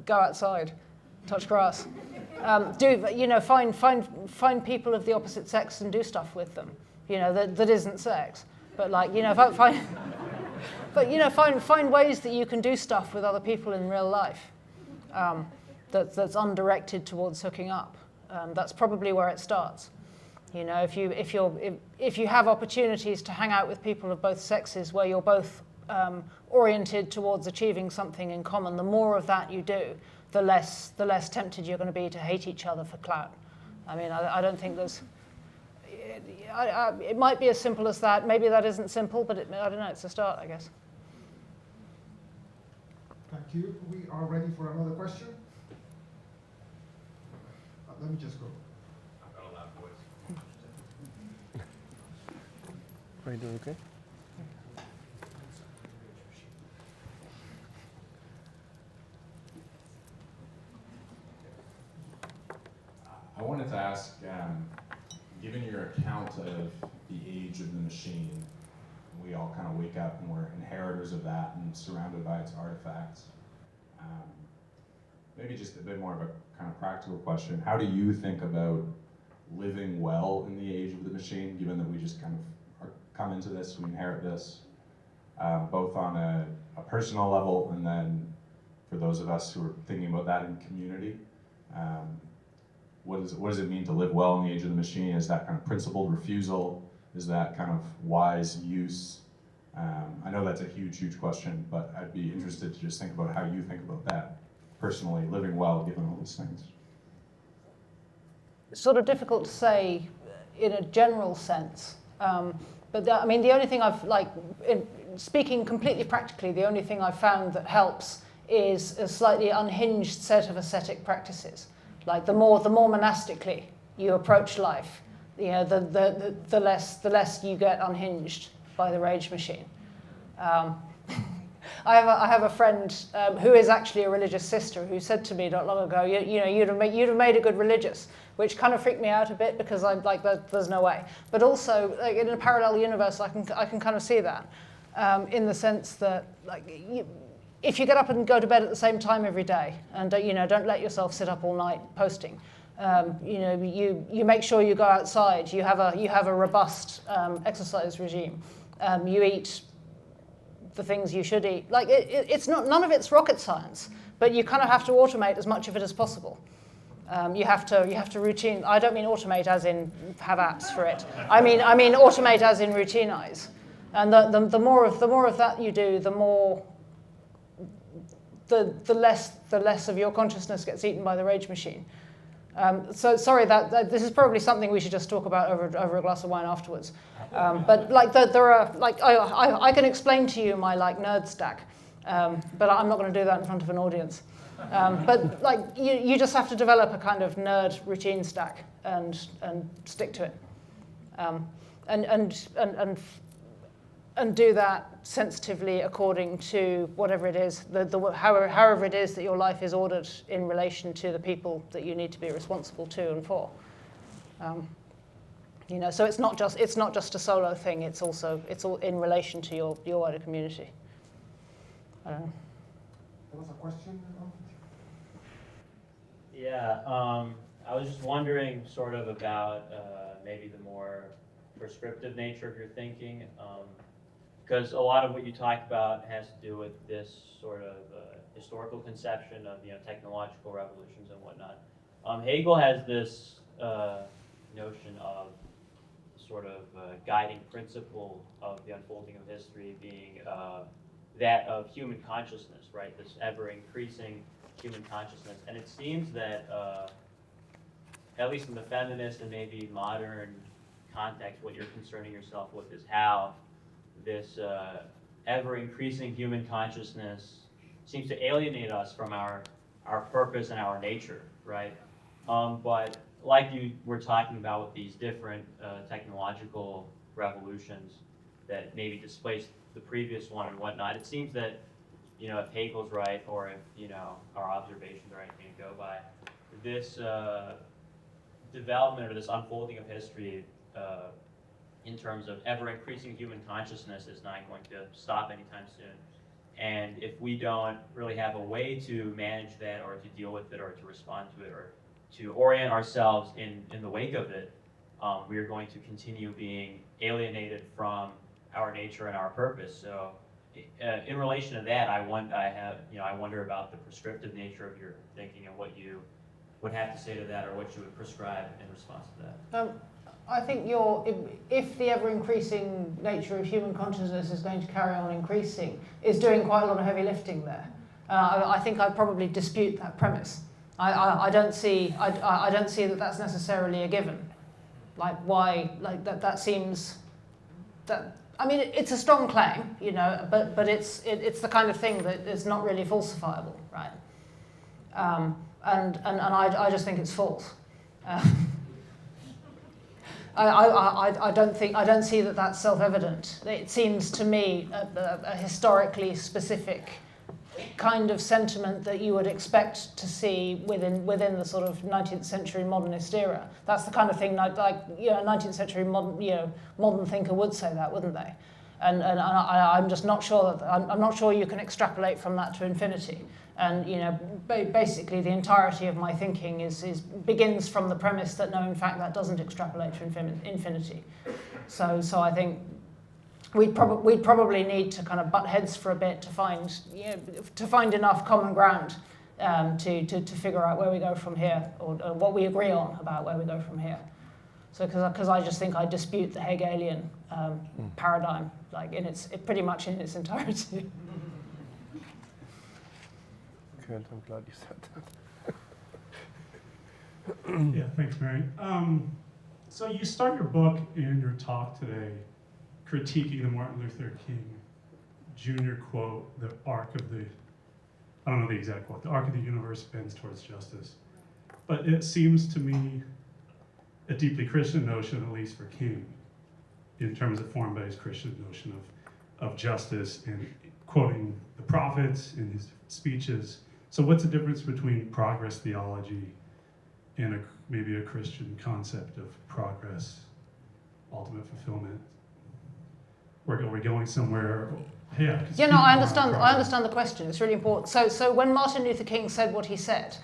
go outside, touch grass, find people of the opposite sex and do stuff with them, that isn't sex, but find ways that you can do stuff with other people in real life, that's undirected towards hooking up. That's probably where it starts. If you have opportunities to hang out with people of both sexes where you're both oriented towards achieving something in common, the more of that you do, the less tempted you're going to be to hate each other for clout. I mean, I don't think there's. It might be as simple as that. Maybe that isn't simple, but I don't know. It's a start, I guess. Thank you. We are ready for another question. Let me just go. I've got a loud voice. Are you doing okay? I wanted to ask, given your account of the age of the machine, we all kind of wake up and we're inheritors of that and surrounded by its artifacts. Maybe just a bit more of a kind of practical question. How do you think about living well in the age of the machine, given that we just kind of come into this, we inherit this, both on a personal level and then for those of us who are thinking about that in community? What does it mean to live well in the age of the machine? Is that kind of principled refusal? Is that kind of wise use? I know that's a huge question, but I'd be interested to just think about how you think about that personally, living well given all these things. It's sort of difficult to say in a general sense, but the only thing speaking completely practically, the only thing I've found that helps is a slightly unhinged set of ascetic practices. Like the more monastically you approach life, the less you get unhinged by the rage machine. I have a friend who is actually a religious sister who said to me not long ago, you'd have made a good religious, which kind of freaked me out a bit because I'm like, there's no way. But also, like, in a parallel universe, I can kind of see that in the sense that, like, if you get up and go to bed at the same time every day, and don't let yourself sit up all night posting. You make sure you go outside. You have a robust exercise regime. You eat the things you should eat. Like it's not, none of it's rocket science, but you kind of have to automate as much of it as possible. You have to routine. I don't mean automate as in have apps for it. I mean automate as in routinize. And the more of that you do, the more the less of your consciousness gets eaten by the rage machine. So sorry that this is probably something we should just talk about over a glass of wine afterwards. But like there are like I can explain to you my like nerd stack, but I'm not going to do that in front of an audience. But like you just have to develop a kind of nerd routine stack and stick to it, and do that sensitively according to whatever it is, however it is that your life is ordered in relation to the people that you need to be responsible to and for. So it's not just a solo thing. It's all in relation to your wider community. I don't know. There was a question. Yeah, I was just wondering sort of about maybe the more prescriptive nature of your thinking. Because a lot of what you talked about has to do with this sort of historical conception of technological revolutions and whatnot. Hegel has this notion of sort of guiding principle of the unfolding of history being that of human consciousness, right? This ever-increasing human consciousness, and it seems that at least in the feminist and maybe modern context, what you're concerning yourself with is how this ever-increasing human consciousness seems to alienate us from our purpose and our nature, right? But like you were talking about with these different technological revolutions that maybe displaced the previous one and whatnot, it seems that, if Hegel's right, or if, our observations are anything to go by, this development or this unfolding of history in terms of ever-increasing human consciousness is not going to stop anytime soon. And if we don't really have a way to manage that or to deal with it or to respond to it or to orient ourselves in the wake of it, we are going to continue being alienated from our nature and our purpose. So in relation to that, I wonder about the prescriptive nature of your thinking and what you would have to say to that or what you would prescribe in response to that. I think if the ever-increasing nature of human consciousness is going to carry on increasing, is doing quite a lot of heavy lifting there. I think I'd probably dispute that premise. I don't see that that's necessarily a given. Like why? Like that seems that. I mean, it's a strong claim, but it's the kind of thing that is not really falsifiable, right? And I just think it's false. I don't see that that's self-evident. It seems to me a historically specific kind of sentiment that you would expect to see within the sort of 19th century modernist era. That's the kind of thing like 19th century modern thinker would say that, wouldn't they? And I'm just not sure that I'm not sure you can extrapolate from that to infinity. And basically the entirety of my thinking begins from the premise that no, in fact, that doesn't extrapolate to infinity. So I think we'd probably need to kind of butt heads for a bit to find enough common ground to figure out where we go from here, or what we agree on about where we go from here. So because I just think I dispute the Hegelian paradigm, like pretty much in its entirety. Good, I'm glad you said that. Yeah, thanks, Mary. So you start your book and your talk today critiquing the Martin Luther King Jr. quote, the arc of the, I don't know the exact quote, the arc of the universe bends towards justice. But it seems to me a deeply Christian notion, at least for King, in terms of formed by his Christian notion of justice and quoting the prophets in his speeches. So what's the difference between progress theology in maybe a Christian concept of progress, ultimate fulfillment? Are we going somewhere? Yeah. You know, I understand the question. It's really important. So when Martin Luther King said what he said,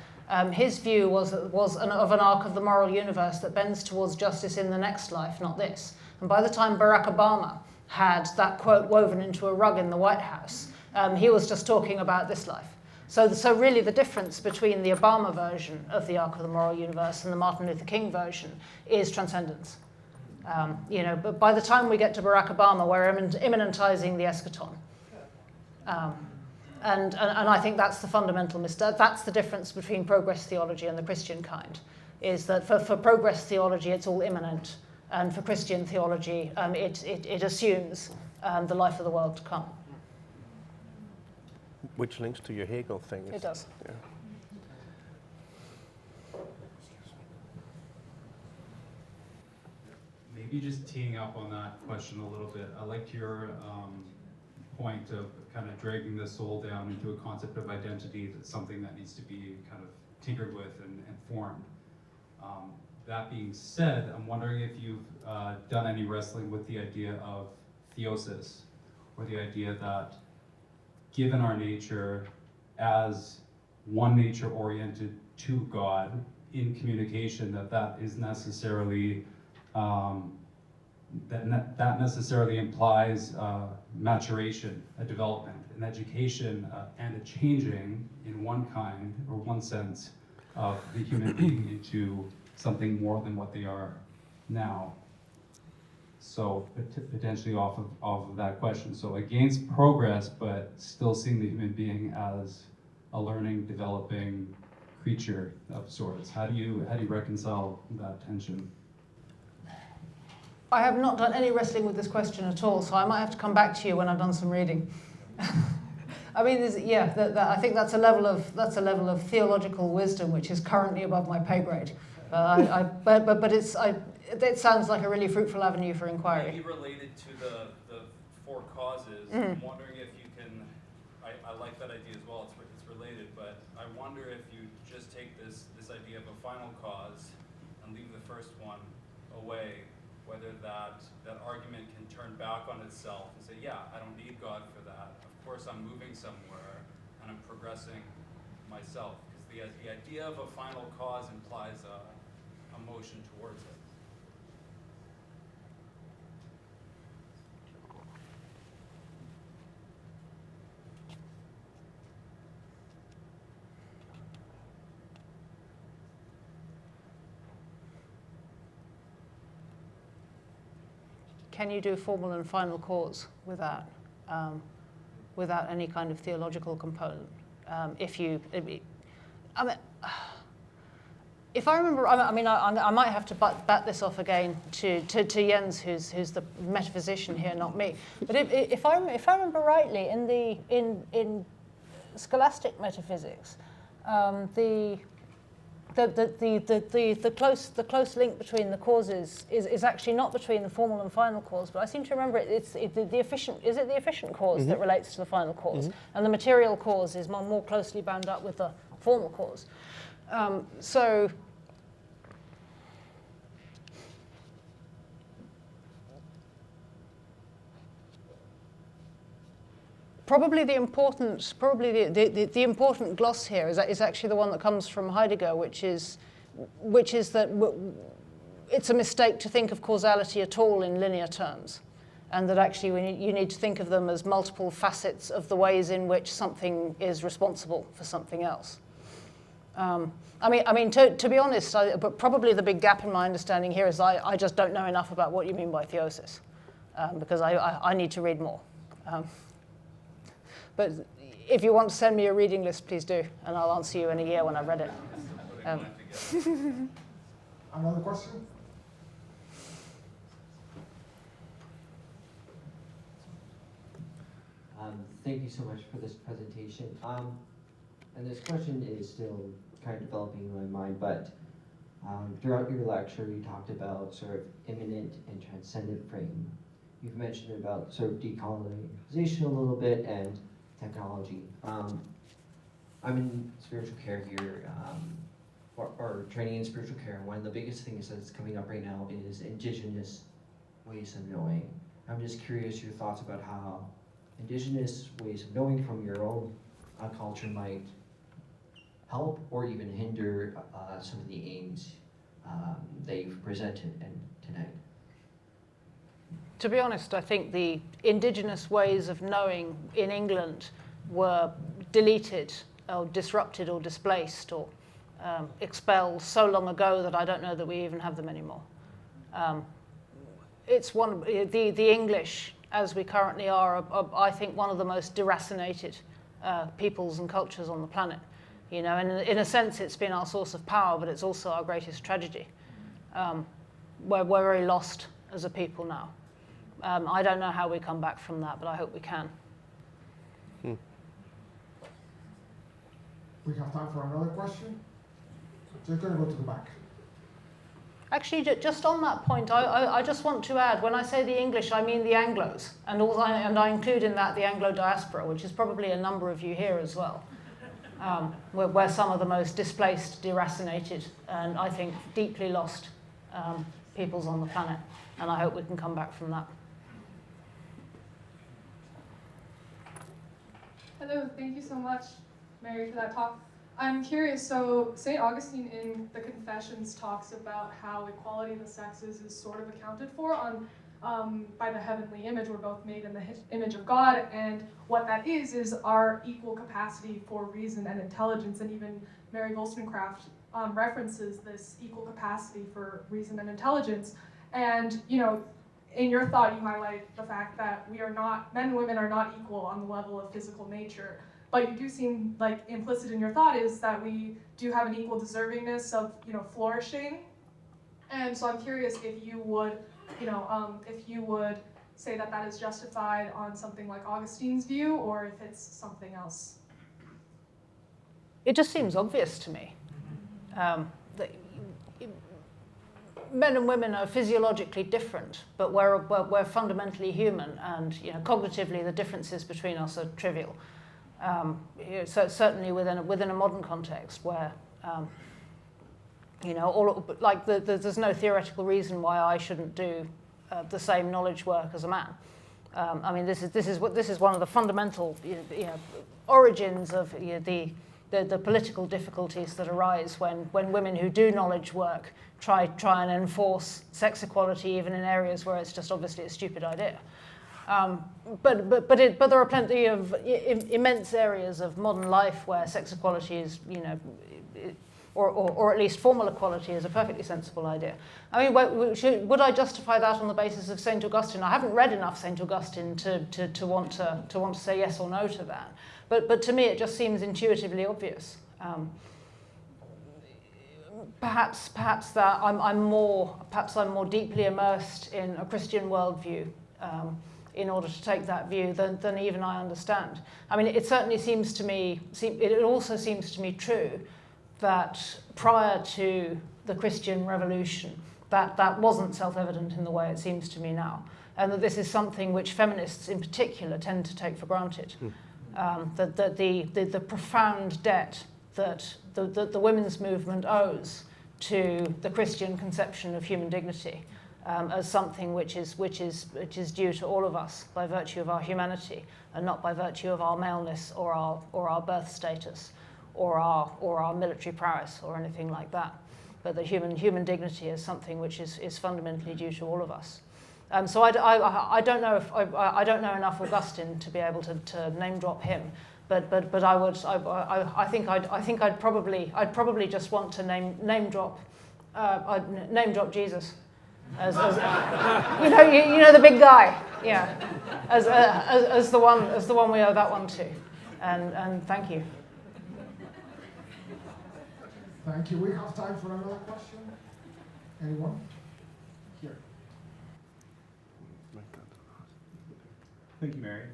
his view was of an arc of the moral universe that bends towards justice in the next life, not this. And by the time Barack Obama had that quote woven into a rug in the White House, he was just talking about this life. So really the difference between the Obama version of the arc of the moral universe and the Martin Luther King version is transcendence. You know, but by the time we get to Barack Obama, we're immanentizing the eschaton. And I think that's the fundamental mistake. That's the difference between progress theology and the Christian kind, is that for progress theology, it's all immanent. And for Christian theology, it assumes the life of the world to come. Which links to your Hegel thing. It does. Yeah. Maybe just teeing up on that question a little bit. I liked your point of kind of dragging the soul down into a concept of identity that's something that needs to be kind of tinkered with and formed. That being said, I'm wondering if you've done any wrestling with the idea of theosis, or the idea that given our nature as one nature oriented to God in communication, that is necessarily that necessarily implies maturation, a development, an education, and a changing in one kind or one sense of the human being into something more than what they are now. So potentially off of that question. So against progress, but still seeing the human being as a learning, developing creature of sorts. How do you reconcile that tension? I have not done any wrestling with this question at all, so I might have to come back to you when I've done some reading. I mean, I think that's a level of theological wisdom which is currently above my pay grade. But it sounds like a really fruitful avenue for inquiry. Maybe related to the four causes. I'm wondering if you can. I like that idea as well. It's related, but I wonder if you just take this idea of a final cause and leave the first one away. Whether that argument can turn back on itself and say, yeah, I don't need God for that. Of course, I'm moving somewhere and I'm progressing myself. Because the idea of a final cause implies a motion towards it. Can you do formal and final cause without any kind of theological component? If I remember, I might have to bat this off again to Jens, who's the metaphysician here, not me. But if I remember rightly, in scholastic metaphysics, the close link between the causes is actually not between the formal and final cause, but I seem to remember it's the efficient cause that relates to the final cause, and the material cause is more closely bound up with the formal cause. So probably the important gloss here is actually the one that comes from Heidegger, which is that it's a mistake to think of causality at all in linear terms, and that actually you need to think of them as multiple facets of the ways in which something is responsible for something else. To be honest, but probably the big gap in my understanding here is I just don't know enough about what you mean by theosis, because I need to read more. But if you want to send me a reading list, please do, and I'll answer you in a year when I've read it. Another question? Thank you so much for this presentation. And this question is still kind of developing in my mind, but throughout your lecture, you talked about sort of immanent and transcendent frame. You've mentioned about sort of decolonization a little bit and technology. I'm in spiritual care here or training in spiritual care, one of the biggest things that's coming up right now is Indigenous ways of knowing. I'm just curious your thoughts about how Indigenous ways of knowing from your own culture might help or even hinder some of the aims that you've presented tonight. To be honest, I think the Indigenous ways of knowing in England were deleted or disrupted or displaced or expelled so long ago that I don't know that we even have them anymore. It's the English, as we currently are, I think, one of the most deracinated peoples and cultures on the planet. You know, and in a sense, it's been our source of power, but it's also our greatest tragedy. We're very lost as a people now. I don't know how we come back from that, but I hope we can. We have time for another question. Just going to go to the back. Actually, just on that point, I just want to add, when I say the English, I mean the Anglos, and I include in that the Anglo diaspora, which is probably a number of you here as well. We're some of the most displaced, deracinated, and I think deeply lost peoples on the planet, and I hope we can come back from that. Hello, thank you so much, Mary, for that talk. I'm curious, so St. Augustine in the Confessions talks about how equality of the sexes is sort of accounted for by the heavenly image. We're both made in the image of God, and what that is our equal capacity for reason and intelligence, and even Mary Wollstonecraft references this equal capacity for reason and intelligence. And, you know, in your thought, you highlight the fact that men and women are not equal on the level of physical nature. But you do seem like implicit in your thought is that we do have an equal deservingness of, you know, flourishing. And so I'm curious if you would, say that that is justified on something like Augustine's view, or if it's something else. It just seems obvious to me. That men and women are physiologically different, but we're fundamentally human, and, you know, cognitively the differences between us are trivial. So certainly within a modern context where, you know, there's no theoretical reason why I shouldn't do the same knowledge work as a man. I mean, this is one of the fundamental, you know, origins of, you know, the political difficulties that arise when women who do knowledge work try and enforce sex equality even in areas where it's just obviously a stupid idea. But there are plenty of immense areas of modern life where sex equality is, you know, or at least formal equality is a perfectly sensible idea. I mean, would I justify that on the basis of St. Augustine? I haven't read enough St. Augustine to want to say yes or no to that. But to me, it just seems intuitively obvious. Perhaps that I'm more deeply immersed in a Christian worldview in order to take that view than even I understand. I mean, it certainly seems to me. It also seems to me true that prior to the Christian Revolution, that wasn't self-evident in the way it seems to me now, and that this is something which feminists in particular tend to take for granted. That the profound debt that the women's movement owes to the Christian conception of human dignity as something which is due to all of us by virtue of our humanity, and not by virtue of our maleness or our birth status or our military prowess or anything like that. But that human dignity is something which is fundamentally due to all of us. So I don't know if I don't know enough Augustine to be able to name drop him, but I think I'd probably just want to name drop Jesus, as you know the big guy, yeah, as the one we owe that one to, and thank you. Thank you. We have time for another question. Anyone? Here. Thank you, Mary.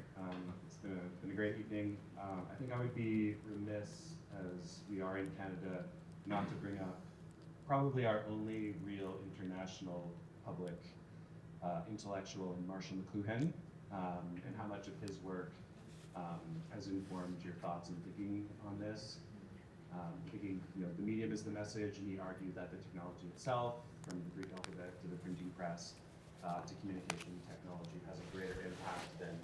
It's been a great evening. I think I would be remiss, as we are in Canada, not to bring up probably our only real international public intellectual, Marshall McLuhan, and how much of his work has informed your thoughts and thinking on this. Thinking, the medium is the message, and he argued that the technology itself, from the Greek alphabet to the printing press to communication technology, has a greater impact than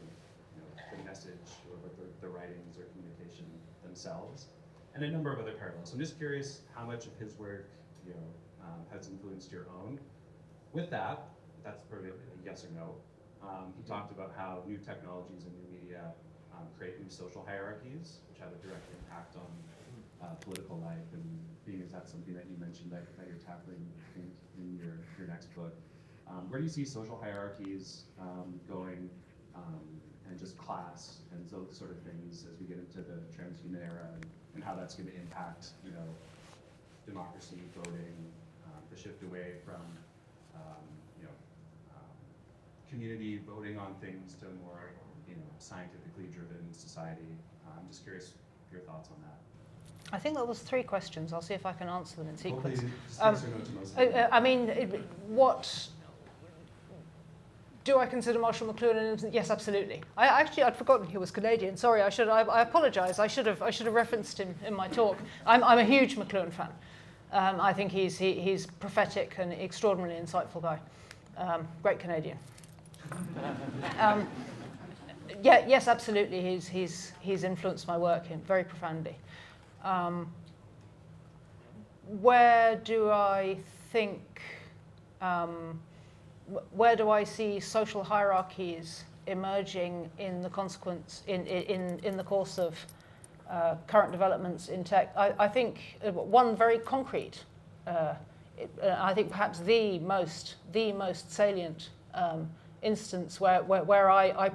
the message or the writings or communication themselves, and a number of other parallels. So I'm just curious how much of his work has influenced your own. With that, that's probably a yes or no. He talked about how new technologies and new media create new social hierarchies, which have a direct impact on political life, and being as that's something that you mentioned that you're tackling, I think, in your next book. Where do you see social hierarchies going, and just class and those sort of things as we get into the transhuman era, and how that's going to impact, democracy, voting, the shift away from, community voting on things to a more, scientifically driven society? I'm just curious your thoughts on that. I think that was 3 questions. I'll see if I can answer them in sequence. What do I consider Marshall McLuhan? Yes, absolutely. I'd forgotten he was Canadian. Sorry, I apologise. I should have referenced him in my talk. I'm a huge McLuhan fan. I think he's prophetic and extraordinarily insightful guy. Great Canadian. Yes, absolutely. He's influenced my work very profoundly. Where do I think? Where do I see social hierarchies emerging in the consequence in the course of current developments in tech? I think one very concrete, I think perhaps the most salient instance where I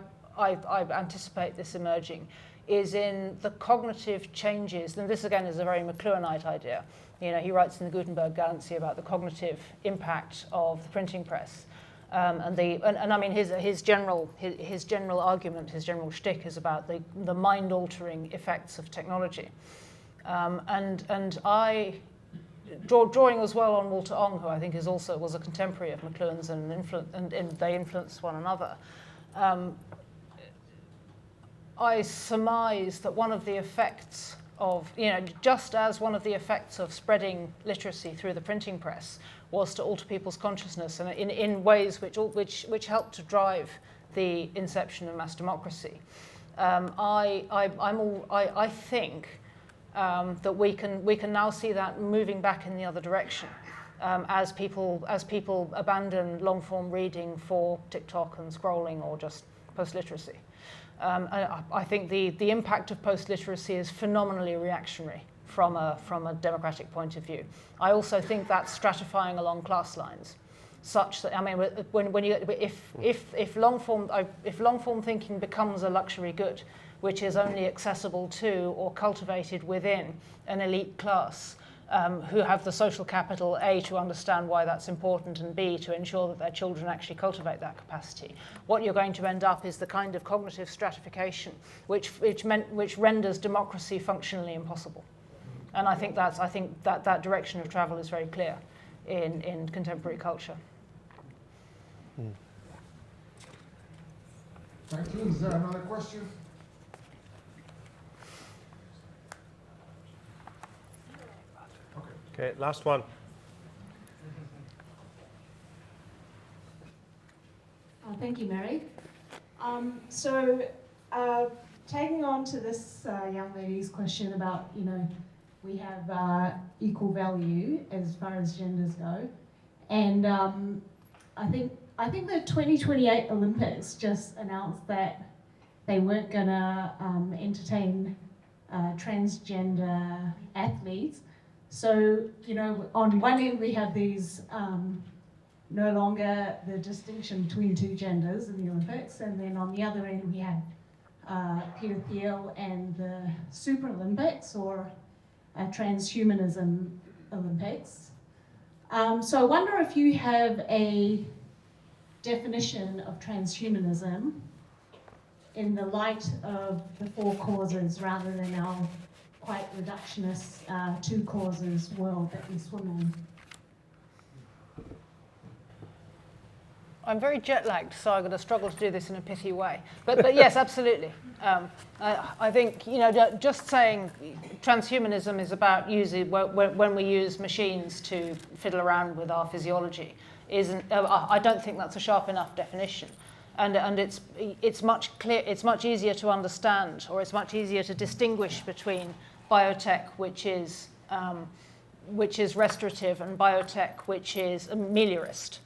anticipate this emerging is in the cognitive changes, and this again is a very McLuhanite idea. He writes in the Gutenberg Galaxy about the cognitive impact of the printing press, and I mean his general argument, his general shtick is about the mind-altering effects of technology, and I. Drawing as well on Walter Ong, who I think was a contemporary of McLuhan's, and they influenced one another. I surmise that one of the effects of, just as one of the effects of spreading literacy through the printing press was to alter people's consciousness, and in ways which helped to drive the inception of mass democracy. I think. That we can now see that moving back in the other direction as people abandon long-form reading for TikTok and scrolling or just post-literacy. I think the impact of post-literacy is phenomenally reactionary from a democratic point of view. I also think that's stratifying along class lines, such that if long-form thinking becomes a luxury good, which is only accessible to or cultivated within an elite class who have the social capital, A, to understand why that's important, and B, to ensure that their children actually cultivate that capacity. What you're going to end up is the kind of cognitive stratification which renders democracy functionally impossible. And I think that direction of travel is very clear in contemporary culture. Thank you. Is there another question? Okay, last one. Thank you, Mary. Tagging on to this young lady's question about, we have equal value as far as genders go, and I think the 2028 Olympics just announced that they weren't going to entertain transgender athletes. So, on one end we have these, no longer the distinction between 2 genders in the Olympics, and then on the other end we have Peter Thiel and the Super Olympics, or Transhumanism Olympics. So I wonder if you have a definition of transhumanism in the light of the 4 causes rather than our quite reductionist 2 causes world that we swim in. I'm very jet lagged, so I'm going to struggle to do this in a pithy way. But yes, absolutely. I think, you know, just saying transhumanism is about using when we use machines to fiddle around with our physiology isn't. I don't think that's a sharp enough definition, and it's much easier to understand, or it's much easier to distinguish between biotech, which is restorative, and biotech, which is ameliorist.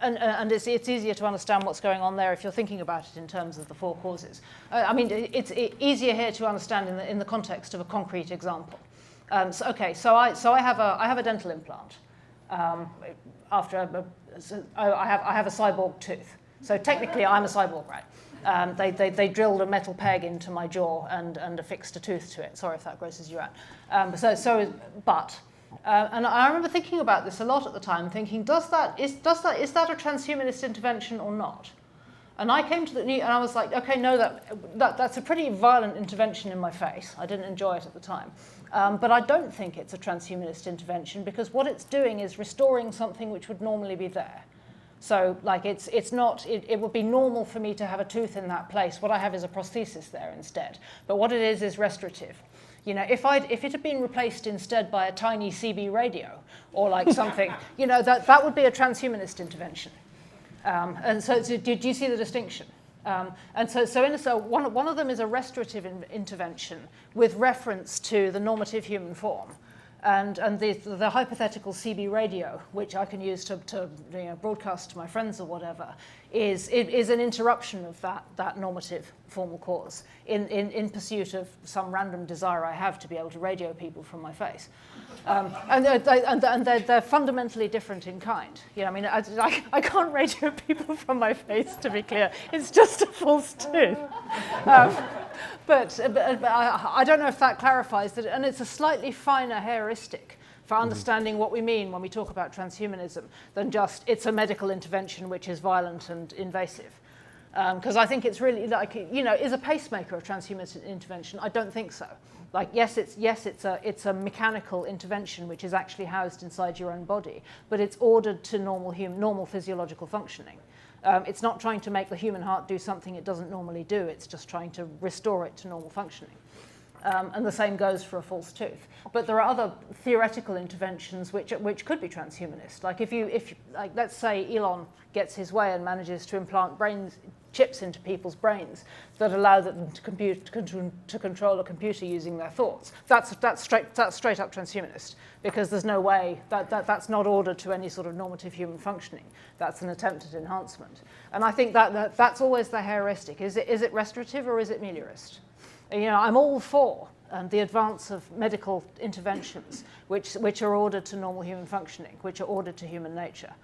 And it's easier to understand what's going on there if you're thinking about it in terms of the four causes. I mean, it's easier here to understand in the context of a concrete example. So I have a dental implant. I have a cyborg tooth. So technically, I'm a cyborg, right? They drilled a metal peg into my jaw and affixed a tooth to it. Sorry if that grosses you out. And I remember thinking about this a lot at the time, thinking, is that a transhumanist intervention or not? And I came to and I was like, okay, no, that's a pretty violent intervention in my face. I didn't enjoy it at the time. But I don't think it's a transhumanist intervention, because what it's doing is restoring something which would normally be there. So, like, it would be normal for me to have a tooth in that place. What I have is a prosthesis there instead. But what it is restorative. You know, if it had been replaced instead by a tiny CB radio or like something, you know, that would be a transhumanist intervention. And so did you see the distinction? And so one of them is a restorative intervention with reference to the normative human form. And the hypothetical CB radio, which I can use to broadcast to my friends or whatever, is an interruption of that normative formal cause in pursuit of some random desire I have to be able to radio people from my face. And they're fundamentally different in kind. You know, I mean, I can't radio people from my face, to be clear. It's just a false tooth. But I don't know if that clarifies that, and it's a slightly finer heuristic for understanding what we mean when we talk about transhumanism than just it's a medical intervention which is violent and invasive. Because I think it's really like, you know, is a pacemaker a transhumanist intervention? I don't think so. Like, yes, it's a mechanical intervention which is actually housed inside your own body, but it's ordered to normal physiological functioning. It's not trying to make the human heart do something it doesn't normally do. It's just trying to restore it to normal functioning. And the same goes for a false tooth. But there are other theoretical interventions which could be transhumanist. Like if like let's say Elon gets his way and manages to implant chips into people's brains that allow them to control a computer using their thoughts. That's straight up transhumanist, because there's no way that's not ordered to any sort of normative human functioning. That's an attempt at enhancement. And I think that's always the heuristic. Is it restorative or is it meliorist? You know, I'm all for the advance of medical interventions which are ordered to normal human functioning, which are ordered to human nature.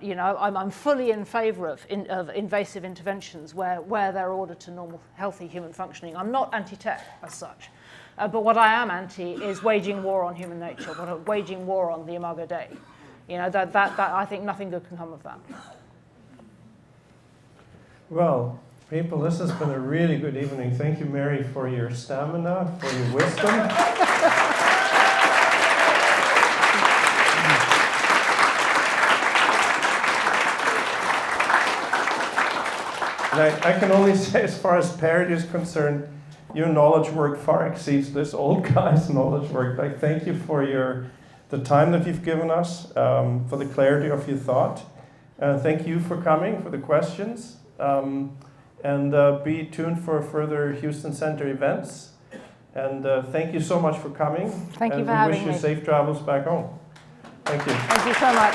You know, I'm fully in favour of invasive interventions where they're ordered to normal, healthy human functioning. I'm not anti-tech as such. But what I am anti is waging war on human nature, waging war on the Imago Dei. You know, that I think nothing good can come of that. Well, people, this has been a really good evening. Thank you, Mary, for your stamina, for your wisdom. And I can only say, as far as parity is concerned, your knowledge work far exceeds this old guy's knowledge work. I thank you for the time that you've given us, for the clarity of your thought. Thank you for coming, for the questions. And be tuned for further Houston Center events. And thank you so much for coming. Thank you for having me. And we wish you safe travels back home. Thank you. Thank you so much.